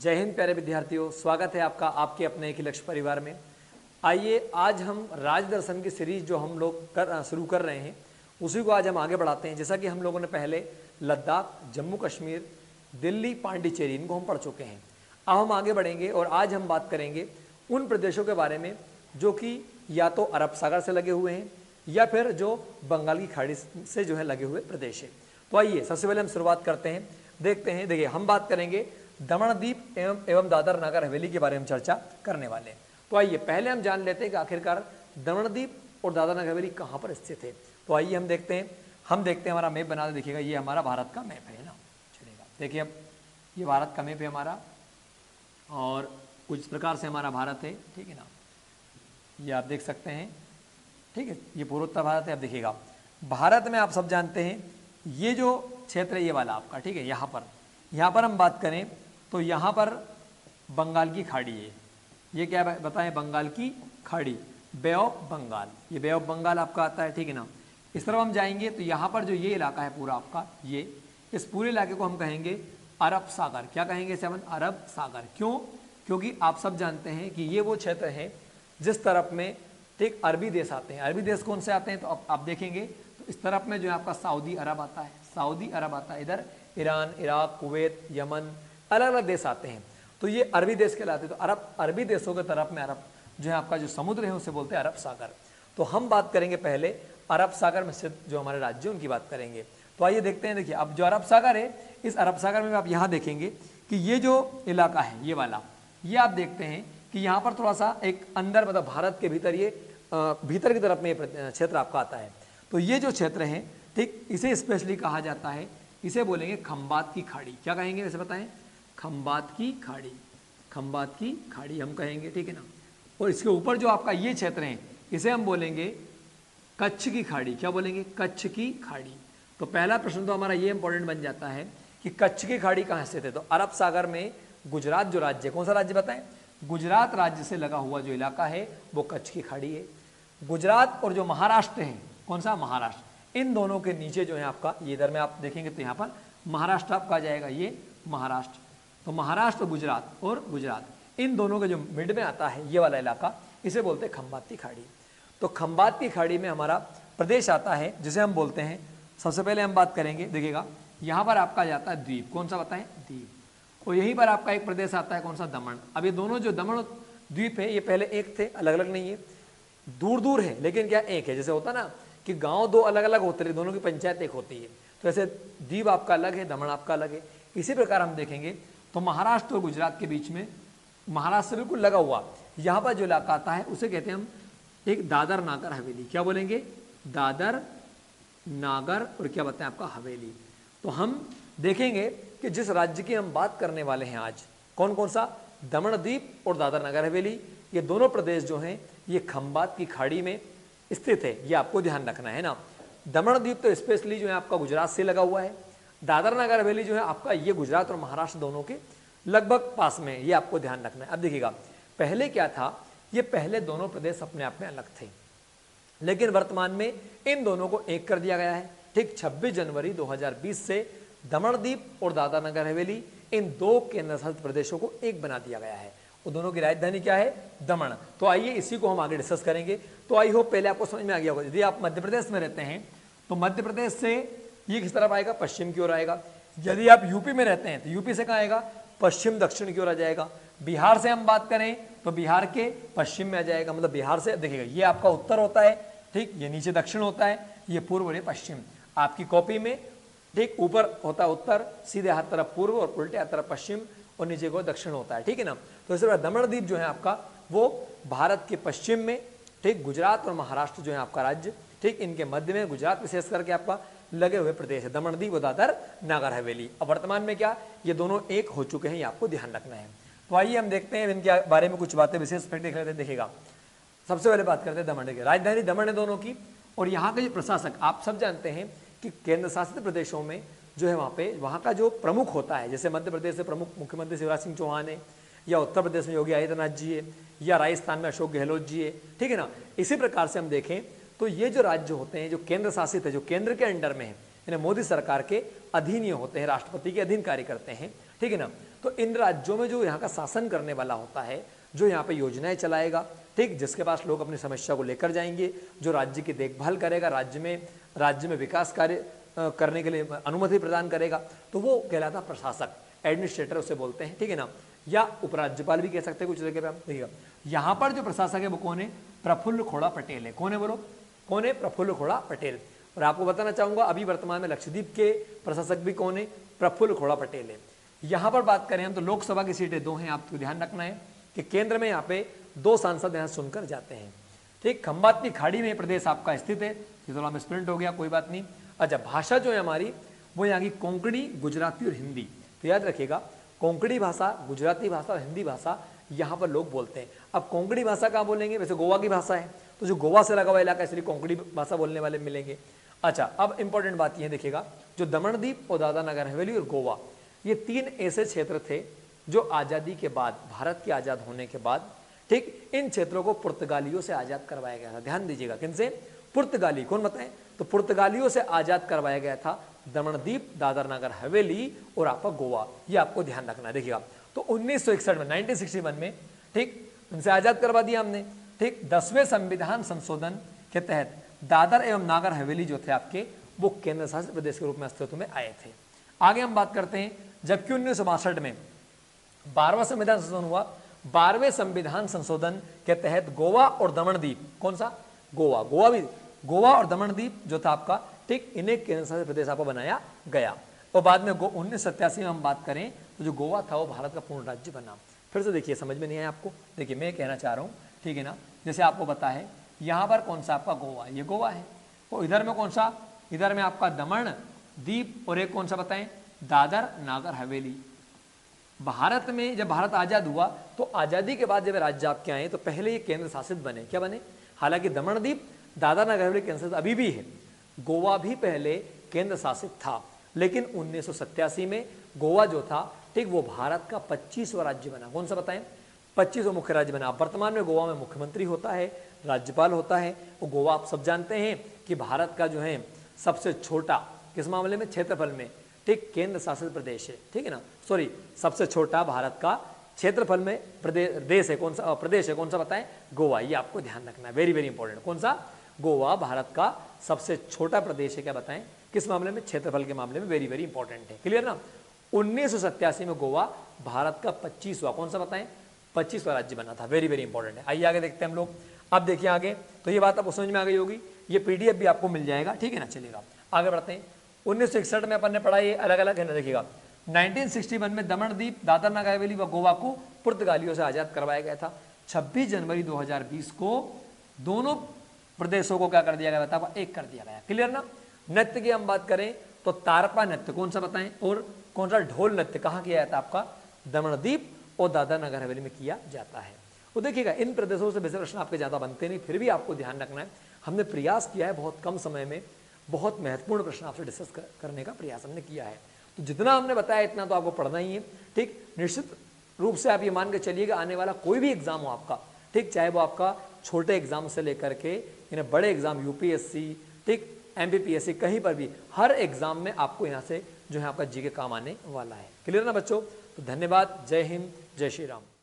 जय हिंद प्यारे विद्यार्थियों, स्वागत है आपका आपके अपने एक ही लक्ष्य परिवार में। आइए आज हम राज दर्शन की सीरीज जो हम लोग शुरू कर रहे हैं उसी को आज हम आगे बढ़ाते हैं। जैसा कि हम लोगों ने पहले लद्दाख, जम्मू कश्मीर, दिल्ली, पांडिचेरी इनको हम पढ़ चुके हैं। अब हम आगे बढ़ेंगे और आज हम बात करेंगे उन प्रदेशों के बारे में जो कि या तो अरब सागर से लगे हुए हैं या फिर जो बंगाल की खाड़ी से जो है लगे हुए प्रदेश है। तो आइए सबसे पहले हम शुरुआत करते हैं, देखते हैं। देखिए हम बात करेंगे दमन द्वीप एवं दादर नगर हवेली के बारे में चर्चा करने वाले हैं। तो आइए पहले हम जान लेते हैं कि आखिरकार दमन द्वीप और दादर नगर हवेली कहाँ पर स्थित है। तो आइए हम देखते हैं हमारा मैप बना, देखिएगा ये हमारा भारत का मैप है ना। चलेगा, देखिए अब ये भारत का मैप है हमारा और कुछ प्रकार से हमारा भारत है, ठीक है ना। ये आप देख सकते हैं, ठीक है। ये पूर्वोत्तर भारत है। अब देखिएगा भारत में आप सब जानते हैं ये जो क्षेत्र है ये वाला आपका, ठीक है। यहाँ पर हम बात करें तो यहाँ पर बंगाल की खाड़ी है। ये क्या बताएं, बंगाल की खाड़ी, बे ऑफ बंगाल, ये बे ऑफ बंगाल आपका आता है, ठीक है ना। इस तरफ हम जाएंगे तो यहाँ पर जो ये इलाका है पूरा आपका, ये इस पूरे इलाके को हम कहेंगे अरब सागर। क्या कहेंगे इसे हम? अरब सागर। क्यों? क्योंकि आप सब जानते हैं कि ये वो क्षेत्र है जिस तरफ में ठीक अरबी देश आते हैं। अरबी देश कौन से आते हैं? तो आप देखेंगे तो इस तरफ में जो है आपका सऊदी अरब आता है, सऊदी अरब आता है। इधर ईरान, इराक, कुवैत, यमन, अलग अलग देश आते हैं। तो ये अरबी देश कहलाते हैं। तो अरबी देशों के तरफ में अरब जो है आपका जो समुद्र है उसे बोलते हैं अरब सागर। तो हम बात करेंगे पहले अरब सागर में स्थित जो हमारे राज्य उनकी बात करेंगे। तो आइए देखते हैं। देखिए अब जो अरब सागर है, इस अरब सागर में आप यहाँ देखेंगे कि ये जो इलाका है ये वाला, ये आप देखते हैं कि यहाँ पर थोड़ा सा एक अंदर मतलब भारत के भीतर ये भीतर की तरफ में क्षेत्र आपका आता है। तो ये जो क्षेत्र है ठीक, इसे स्पेशली कहा जाता है, इसे बोलेंगे खंबात की खाड़ी। क्या कहेंगे वैसे बताएं? खंबात की खाड़ी, खंबात की खाड़ी हम कहेंगे, ठीक है ना। और इसके ऊपर जो आपका ये क्षेत्र है इसे हम बोलेंगे कच्छ की खाड़ी। क्या बोलेंगे? कच्छ की खाड़ी। तो पहला प्रश्न तो हमारा ये इंपॉर्टेंट बन जाता है कि कच्छ की खाड़ी कहाँ स्थित है। तो अरब सागर में गुजरात जो राज्य, कौन सा राज्य बताएं? गुजरात राज्य से लगा हुआ जो इलाका है वो कच्छ की खाड़ी है। गुजरात और जो महाराष्ट्र है, कौन सा? महाराष्ट्र, इन दोनों के नीचे जो है आपका ये इधर में आप देखेंगे तो यहाँ पर महाराष्ट्र आपका आ जाएगा, ये महाराष्ट्र। तो महाराष्ट्र, गुजरात और गुजरात इन दोनों के जो मिड में आता है ये वाला इलाका, इसे बोलते हैं खंबात की खाड़ी। तो खंबात की खाड़ी में हमारा प्रदेश आता है जिसे हम बोलते हैं, सबसे पहले हम बात करेंगे, देखिएगा यहाँ पर आपका जाता है द्वीप। कौन सा बताएं? द्वीप। और यहीं पर आपका एक प्रदेश आता है, कौन सा? दमन। अब ये दोनों जो दमन द्वीप है ये पहले एक थे, अलग अलग नहीं है, दूर दूर है, लेकिन क्या एक है। जैसे होता ना कि गांव दो अलग अलग होते हैं, दोनों की पंचायत एक होती है। तो ऐसे द्वीप आपका अलग है, दमन आपका अलग है। इसी प्रकार हम देखेंगे तो महाराष्ट्र और गुजरात के बीच में, महाराष्ट्र से बिल्कुल लगा हुआ यहाँ पर जो इलाका आता है उसे कहते हैं हम एक दादर नागर हवेली। क्या बोलेंगे? दादर नागर और क्या बताएं आपका हवेली। तो हम देखेंगे कि जिस राज्य की हम बात करने वाले हैं आज, कौन कौन सा? दमन द्वीप और दादर नगर हवेली, ये दोनों प्रदेश जो हैं ये खंबात की खाड़ी में स्थित है। ये आपको ध्यान रखना है ना। दमन द्वीप तो स्पेशली जो है आपका गुजरात से लगा हुआ है, दादर नगर हवेली जो है आपका ये गुजरात और महाराष्ट्र दोनों के लगभग पास में है, ये आपको ध्यान रखना है। अब देखिएगा पहले क्या था, ये पहले दोनों प्रदेश अपने आप में अलग थे, लेकिन वर्तमान में इन दोनों को एक कर दिया गया है। ठीक 26 जनवरी 2020 से दमन द्वीप और दादर नगर हवेली इन दो केंद्र शासित प्रदेशों को एक बना दिया गया है। और दोनों की राजधानी क्या है? दमन। तो आइए इसी को हम आगे डिस्कस करेंगे। तो आई होप पहले आपको समझ में आ गया होगा। यदि आप मध्य प्रदेश में रहते हैं तो मध्य प्रदेश से ये किस तरफ आएगा? पश्चिम की ओर आएगा। यदि आप यूपी में रहते हैं तो यूपी से कहाँ आएगा? पश्चिम दक्षिण की ओर आ जाएगा। बिहार से हम बात करें तो बिहार के पश्चिम में आ जाएगा, मतलब बिहार से देखिएगा ये आपका उत्तर होता है, ठीक, ये नीचे दक्षिण होता है, ये पूर्व और ये पश्चिम। आपकी कॉपी में ठीक ऊपर होता है उत्तर, सीधे हाथ तरफ पूर्व और उल्टे हाथ तरफ पश्चिम और नीचे को दक्षिण होता है, ठीक है ना। तो इस तरह दमन द्वीप जो है आपका वो भारत के पश्चिम में, ठीक, गुजरात और महाराष्ट्र जो है आपका राज्य, ठीक, इनके मध्य में गुजरात विशेष करके आपका लगे हुए प्रदेश है दमन द्वीप और दादर नागर हवेली। अब वर्तमान में क्या ये दोनों एक हो चुके हैं, ये आपको ध्यान रखना है। तो आइए हम देखते हैं इनके बारे में कुछ बातें, विशेष फैक्ट देख लेते हैं। देखिएगा सबसे पहले बात करते हैं दमन की। राजधानी दमन है दोनों की, और यहाँ के जो प्रशासक, आप सब जानते हैं कि केंद्र शासित प्रदेशों में जो है वहाँ पे वहाँ का जो प्रमुख होता है, जैसे मध्य प्रदेश से प्रमुख मुख्यमंत्री शिवराज सिंह चौहान है, या उत्तर प्रदेश में योगी आदित्यनाथ जी है, या राजस्थान में अशोक गहलोत जी है, ठीक है ना। इसी प्रकार से हम देखें तो ये जो राज्य होते हैं जो केंद्र शासित है, जो केंद्र के अंडर में है, यानी मोदी सरकार के अधीन ये होते हैं, राष्ट्रपति के अधीन कार्य करते हैं, ठीक है ना। तो इन राज्यों में जो यहाँ का शासन करने वाला होता है, जो यहाँ पे योजनाएं चलाएगा, ठीक, जिसके पास लोग अपनी समस्या को लेकर जाएंगे, जो राज्य की देखभाल करेगा, राज्य में विकास कार्य करने के लिए अनुमति प्रदान करेगा, तो वो कहलाता प्रशासक, एडमिनिस्ट्रेटर उसे बोलते हैं, ठीक है ना, या उपराज्यपाल भी कह सकते हैं कुछ जगह पे आप देखिएगा। यहाँ पर जो प्रशासक है वो कौन है? प्रफुल्ल खोड़ा पटेल है। कौन है बोलो? कौन है? प्रफुल्ल खोड़ा पटेल। और आपको बताना चाहूंगा अभी वर्तमान में लक्षद्वीप के प्रशासक भी कौन है? प्रफुल्ल खोड़ा पटेल है। यहाँ पर बात करें हम तो लोकसभा की सीटें 2 हैं, आपको ध्यान रखना है कि केंद्र में यहाँ पे 2 सांसद यहाँ सुनकर जाते हैं, ठीक। खंबात की खाड़ी में प्रदेश आपका स्थित है, ये थोड़ा मिसप्रिंट हो गया, कोई बात नहीं। अच्छा, भाषा जो है हमारी वो यहाँ की कोंकणी, गुजराती और हिंदी। तो याद रखिएगा, कोंकणी भाषा, गुजराती भाषा और हिंदी भाषा यहाँ पर लोग बोलते हैं। अब कोंकणी भाषा कहाँ बोलेंगे? वैसे गोवा की भाषा है, तो जो गोवा से लगा हुआ इलाका इसलिए कोंकणी भाषा बोलने वाले मिलेंगे। अच्छा, अब इंपॉर्टेंट बात ये देखिएगा, जो दमनदीप और दादरा नगर हवेली और गोवा, ये 3 ऐसे क्षेत्र थे जो आज़ादी के बाद, भारत के आज़ाद होने के बाद, ठीक, इन क्षेत्रों को पुर्तगालियों से आज़ाद करवाया गया था। ध्यान दीजिएगा, किनसे? पुर्तगाली। कौन बताएं? तो पुर्तगालियों से आज़ाद करवाया गया था दमनदीप, दादरा नगर हवेली और आपका गोवा, ये आपको ध्यान रखना है। देखिएगा, तो 1961 में, 1961 में, ठीक, उनसे आज़ाद करवा दिया हमने, ठीक। 10वें संविधान संशोधन के तहत दादर एवं नागर हवेली जो थे आपके, वो केंद्र शासित प्रदेश के रूप में अस्तित्व में आए थे। आगे हम बात करते हैं, जबकि 1962 में 12वां संविधान संशोधन हुआ। 12वें संविधान संशोधन के तहत गोवा और दमनदीप, कौन सा? गोवा, गोवा और दमनदीप जो था आपका, ठीक, इन्हें केंद्र शासित प्रदेश आपको बनाया गया। और बाद में 1987 में हम बात करें तो जो गोवा था वो भारत का पूर्ण राज्य बना। फिर से देखिए, समझ में नहीं आया आपको? देखिए, मैं कहना चाह रहा हूँ, ठीक है ना, जैसे आपको पता है यहाँ पर कौन सा आपका गोवा, ये गोवा है, और इधर में कौन सा? इधर में आपका दमन दीप, और एक कौन सा बताएं? दादर नागर हवेली। भारत में जब भारत आज़ाद हुआ तो आज़ादी के बाद जब राज्य आपके आए तो पहले ये केंद्र शासित बने। क्या बने? हालांकि दमनदीप, दादरा नगर हवेली केंद्र शासित अभी भी है, गोवा भी पहले केंद्र शासित था, लेकिन 1987 में गोवा जो था, ठीक, वो भारत का 25वां राज्य बना। कौन सा बताएं? 25वां मुख्य राज्य बना। वर्तमान में गोवा में मुख्यमंत्री होता है, राज्यपाल होता है। और गोवा आप सब जानते हैं कि भारत का जो है सबसे छोटा, किस मामले में? क्षेत्रफल में, ठीक, केंद्र शासित प्रदेश है, ठीक है ना, सॉरी, सबसे छोटा भारत का क्षेत्रफल में प्रदेश है। कौन सा प्रदेश है? कौन सा बताएं? गोवा। ये आपको ध्यान रखना है, वेरी वेरी इंपॉर्टेंट। कौन सा? गोवा भारत का सबसे छोटा प्रदेश है। क्या बताएं? किस मामले में? क्षेत्रफल के मामले में, वेरी वेरी इंपॉर्टेंट है। क्लियर ना? 1987 में गोवा भारत का 25वां, कौन सा बताएं? 25वां राज्य बना था। वेरी वेरी इंपॉर्टेंट है। आइए आगे देखते हैं हम लोग। अब देखिए आगे, तो ये बात आपको समझ में आ गई होगी, ये PDF भी आपको मिल जाएगा, ठीक है ना। चलिएगा आगे बढ़ते हैं। 1961 में अपन ने पढ़ा, ये अलग अलग है ना, देखिएगा। 1961 में दमनदीप, दादरा नगर हवेली व गोवा को पुर्तगालियों से आज़ाद करवाया गया था। 26 जनवरी 2020 को दोनों प्रदेशों को क्या कर दिया गया था? एक कर दिया गया। क्लियर ना? नृत्य की हम बात करें तो तारपा नृत्य, कौन सा बताएं? और कौन सा? ढोल नृत्य कहाँ किया जाता है आपका? दमनदीप और दादरा नगर हवेली में किया जाता है। तो देखिएगा, इन प्रदेशों से वैसे प्रश्न आपके ज़्यादा बनते नहीं, फिर भी आपको ध्यान रखना है, हमने प्रयास किया है बहुत कम समय में बहुत महत्वपूर्ण प्रश्न आपसे डिस्कस करने का प्रयास हमने किया है। तो जितना हमने बताया इतना तो आपको पढ़ना ही है, ठीक। निश्चित रूप से आप ये मान के चलिएगा, आने वाला कोई भी एग्जाम हो आपका, ठीक, चाहे वो आपका छोटे एग्जाम से लेकर के यानी बड़े एग्जाम, UPSC, ठीक, MPPSC, कहीं पर भी हर एग्जाम में आपको यहाँ से जो है आपका GK काम आने वाला है। क्लियर ना बच्चों? तो धन्यवाद। जय हिंद, जय श्री राम।